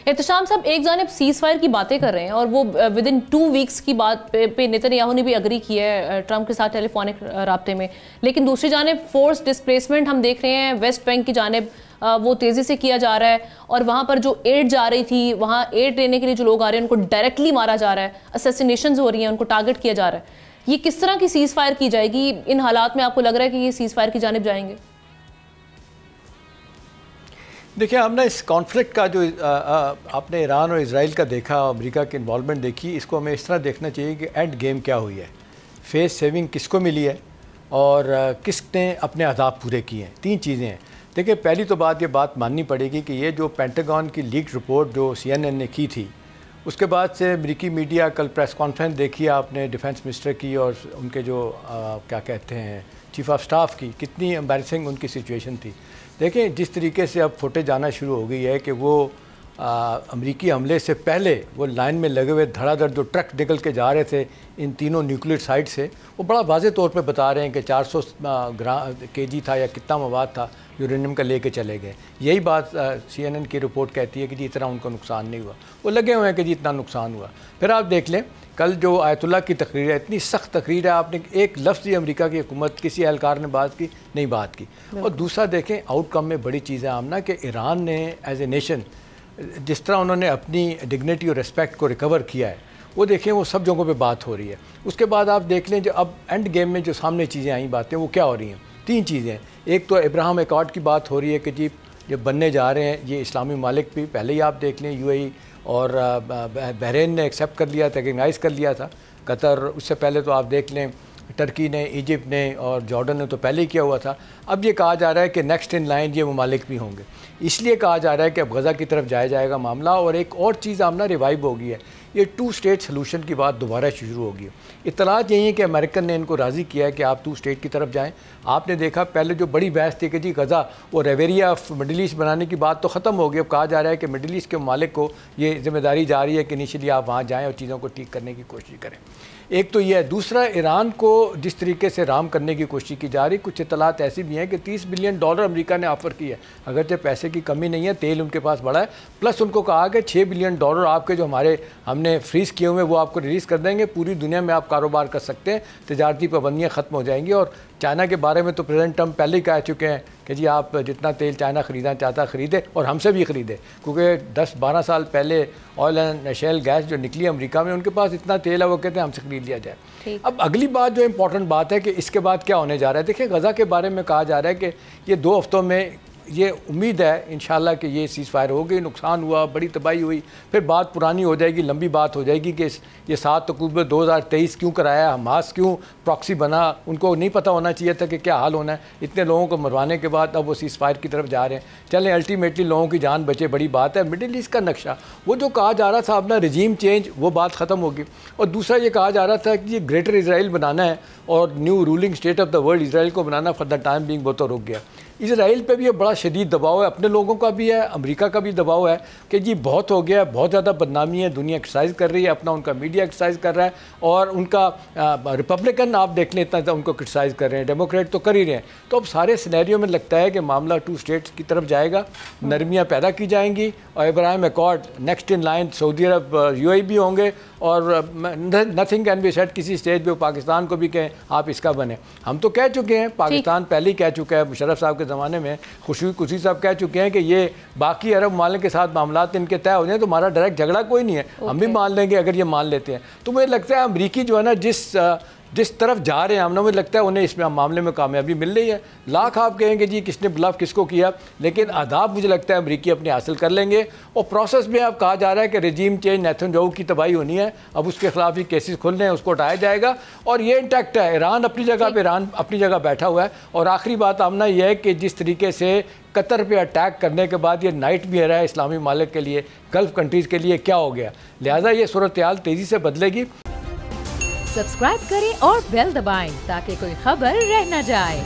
احتشام صاحب ایک جانب سیز فائر کی باتیں کر رہے ہیں اور وہ ود ان 2 ویکس کی بات پہ نیتن یاہو نے بھی اگری کیا ہے ٹرمپ کے ساتھ ٹیلی فونک رابطے میں، لیکن دوسری جانب فورس ڈسپلیسمنٹ ہم دیکھ رہے ہیں ویسٹ بینک کی جانب وہ تیزی سے کیا جا رہا ہے، اور وہاں پر جو ایڈ جا رہی تھی وہاں ایڈ لینے کے لیے جو لوگ آ رہے ہیں ان کو ڈائریکٹلی مارا جا رہا ہے، اسیسینیشنز ہو رہی ہیں، ان کو ٹارگٹ کیا جا رہا ہے. یہ کس طرح کی سیز فائر کی جائے گی؟ ان حالات میں آپ کو لگ رہا ہے کہ یہ سیز فائر کی جانب جائیں گے؟ دیکھیں ہم نے اس کانفلکٹ کا جو آپ نے ایران اور اسرائیل کا دیکھا، امریکہ کی انوالومنٹ دیکھی، اس کو ہمیں اس طرح دیکھنا چاہیے کہ اینڈ گیم کیا ہوئی ہے، فیس سیونگ کس کو ملی ہے اور کس نے اپنے اہداف پورے کیے ہیں. 3 چیزیں ہیں. دیکھیں پہلی تو یہ بات ماننی پڑے گی کہ یہ جو پینٹاگون کی لیکڈ رپورٹ جو CNN نے کی تھی، اس کے بعد سے امریکی میڈیا کل پریس کانفرنس دیکھی آپ نے ڈیفنس منسٹر کی اور ان کے جو کیا کہتے ہیں چیف آف سٹاف کی، کتنی امبیرسنگ ان کی سچویشن تھی. دیکھیں جس طریقے سے اب فوٹیج آنا شروع ہو گئی ہے کہ وہ امریکی حملے سے پہلے وہ لائن میں لگے ہوئے دھڑا دھڑ جو ٹرک نکل کے جا رہے تھے ان تینوں نیوکلیئر سائٹ سے، وہ بڑا واضح طور پہ بتا رہے ہیں کہ 400 kg تھا یا کتنا مواد تھا یورینیم کا لے کے چلے گئے. یہی بات CNN کی رپورٹ کہتی ہے کہ جی اتنا ان کو نقصان نہیں ہوا، وہ لگے ہوئے ہیں کہ جی اتنا نقصان ہوا. پھر آپ دیکھ لیں کل جو آیت اللہ کی تقریر ہے، اتنی سخت تقریر ہے، آپ نے ایک لفظ ہی امریکہ کی حکومت کسی اہلکار نے بات کی نہیں بات کی. اور دوسرا دیکھیں آؤٹ کم میں بڑی چیز ہے آمنہ کہ ایران نے ایز اے نیشن جس طرح انہوں نے اپنی ڈگنیٹی اور ریسپیکٹ کو ریکور کیا ہے، وہ دیکھیں وہ سب جگہوں پہ بات ہو رہی ہے. اس کے بعد آپ دیکھ لیں جو اب اینڈ گیم میں جو سامنے چیزیں آئیں باتیں وہ کیا ہو رہی ہیں. 3 چیزیں. ایک تو ابراہم ایکارڈ کی بات ہو رہی ہے کہ جی یہ بننے جا رہے ہیں یہ اسلامی ممالک بھی، پہلے ہی آپ دیکھ لیں UAE اور بحرین نے ایکسیپٹ کر لیا تھا، ریکگنائز کر لیا تھا. قطر اس سے پہلے تو آپ دیکھ لیں ٹرکی نے، ایجپٹ نے اور جارڈن نے تو پہلے ہی کیا ہوا تھا. اب یہ کہا جا رہا ہے کہ نیکسٹ ان لائن یہ ممالک بھی ہوں گے، اس لیے کہا جا رہا ہے کہ اب غزہ کی طرف جایا جائے گا معاملہ. اور ایک اور چیز آمنہ ریوائیو ہو گئی ہے، یہ 2 اسٹیٹ سلوشن کی بات دوبارہ شروع ہوگی. اطلاعات یہی ہیں کہ امریکن نے ان کو راضی کیا ہے کہ آپ 2 اسٹیٹ کی طرف جائیں. آپ نے دیکھا پہلے جو بڑی بحث تھی کہ جی غزہ وہ ریویریا آف مڈل ایسٹ بنانے کی بات تو ختم ہو گئی. اب کہا جا رہا ہے کہ مڈل ایسٹ کے ممالک کو یہ ذمہ داری جا رہی ہے کہ انیشلی آپ وہاں جائیں اور چیزوں کو ٹھیک کرنے کی کوشش کریں. ایک تو یہ ہے. دوسرا ایران کو جس طریقے سے رام کرنے کی کوشش کی جا رہی، کچھ اطلاعات ایسی بھی ہیں کہ $30 بلین امریکہ نے آفر کی ہے، اگرچہ پیسے کی کمی نہیں ہے، تیل ان کے پاس بڑا ہے، پلس ان کو کہا کہ $6 بلین آپ کے جو ہم نے فریز کیے ہوئے وہ آپ کو ریلیز کر دیں گے، پوری دنیا میں آپ کاروبار کر سکتے ہیں، تجارتی پابندیاں ختم ہو جائیں گی. اور چائنا کے بارے میں تو پریزیڈنٹ ٹرمپ پہلے ہی کہہ چکے ہیں کہ جی آپ جتنا تیل چائنا خریدنا چاہتا خریدے اور ہم سے بھی خریدے، کیونکہ 10-12 سال پہلے آئل اینڈ شیل گیس جو نکلی امریکہ میں ان کے پاس اتنا تیل ہے وہ کہتے ہیں ہم سے خرید لیا جائے. اب اگلی بات جو امپورٹنٹ بات ہے کہ اس کے بعد کیا ہونے جا رہا ہے. دیکھیں غزہ کے بارے میں کہا جا رہا ہے کہ یہ 2 ہفتوں میں یہ امید ہے انشاءاللہ کہ یہ سیز فائر ہو گئی، نقصان ہوا، بڑی تباہی ہوئی، پھر بات پرانی ہو جائے گی، لمبی بات ہو جائے گی کہ یہ 7 اکتوبر 2023 کیوں کرایا، حماس کیوں پراکسی بنا، ان کو نہیں پتہ ہونا چاہیے تھا کہ کیا حال ہونا ہے. اتنے لوگوں کو مروانے کے بعد اب وہ سیز فائر کی طرف جا رہے ہیں. چلیں الٹیمیٹلی لوگوں کی جان بچے، بڑی بات ہے. مڈل ایسٹ کا نقشہ وہ جو کہا جا رہا تھا اپنا رجیم چینج، وہ بات ختم ہوگی. اور دوسرا یہ کہا جا رہا تھا کہ یہ گریٹر اسرائیل بنانا ہے اور new ruling state of the world Israel کو بنانا، فار دا ٹائم بینگ وہ تو رک گیا. اسرائیل پہ بھی یہ بڑا شدید دباؤ ہے، اپنے لوگوں کا بھی ہے، امریکہ کا بھی دباؤ ہے کہ جی بہت ہو گیا، بہت زیادہ بدنامی ہے، دنیا ایکسرسائز کر رہی ہے، اپنا ان کا میڈیا ایکسرسائز کر رہا ہے، اور ان کا ریپبلکن آپ دیکھ لیں اتنا ان کو کرٹیسائز کر رہے ہیں، ڈیموکریٹ تو کر ہی رہے ہیں. تو اب سارے سینیریو میں لگتا ہے کہ معاملہ 2 اسٹیٹس کی طرف جائے گا، نرمیاں پیدا کی جائیں گی، اور ابراہیم ایکارڈ نیکسٹ ان لائن سعودی عرب UAE بھی ہوں گے، اور نتھنگ کین بی سیٹ کسی اسٹیج پہ پاکستان کو بھی کہیں آپ اس کا بنیں. ہم تو کہہ چکے ہیں، پاکستان پہلے ہی کہہ چکا ہے، مشرف صاحب کے زمانے میں خوشی صاحب کہہ چکے ہیں کہ یہ باقی عرب ممالک کے ساتھ معاملات ان کے طے ہو جائیں تو ہمارا ڈائریکٹ جھگڑا کوئی نہیں ہے، ہم بھی مان لیں گے اگر یہ مان لیتے ہیں. تو مجھے لگتا ہے امریکی جو ہے نا جس طرف جا رہے ہیں ہم نے، مجھے لگتا ہے انہیں اس میں معاملے میں کامیابی مل رہی ہے. لاکھ آپ کہیں کہ جی کس نے بلف کس کو کیا، لیکن اہداف مجھے لگتا ہے امریکی اپنے حاصل کر لیں گے. اور پروسیس میں اب کہا جا رہا ہے کہ رجیم چینج نیتن یاہو کی تباہی ہونی ہے، اب اس کے خلاف ہی کیسز کھل رہے ہیں، اس کو ہٹایا جائے گا. اور یہ انٹیکٹ ہے، ایران اپنی جگہ بیٹھا ہوا ہے. اور آخری بات آمنہ یہ ہے کہ جس طریقے سے قطر پہ اٹیک کرنے کے بعد یہ نائٹ بھی ہے اسلامی ممالک کے لیے، گلف کنٹریز کے لیے کیا ہو گیا، لہٰذا یہ صورتحال تیزی سے بدلے گی. سبسکرائب کریں اور بیل دبائیں تاکہ کوئی خبر رہ نہ جائے.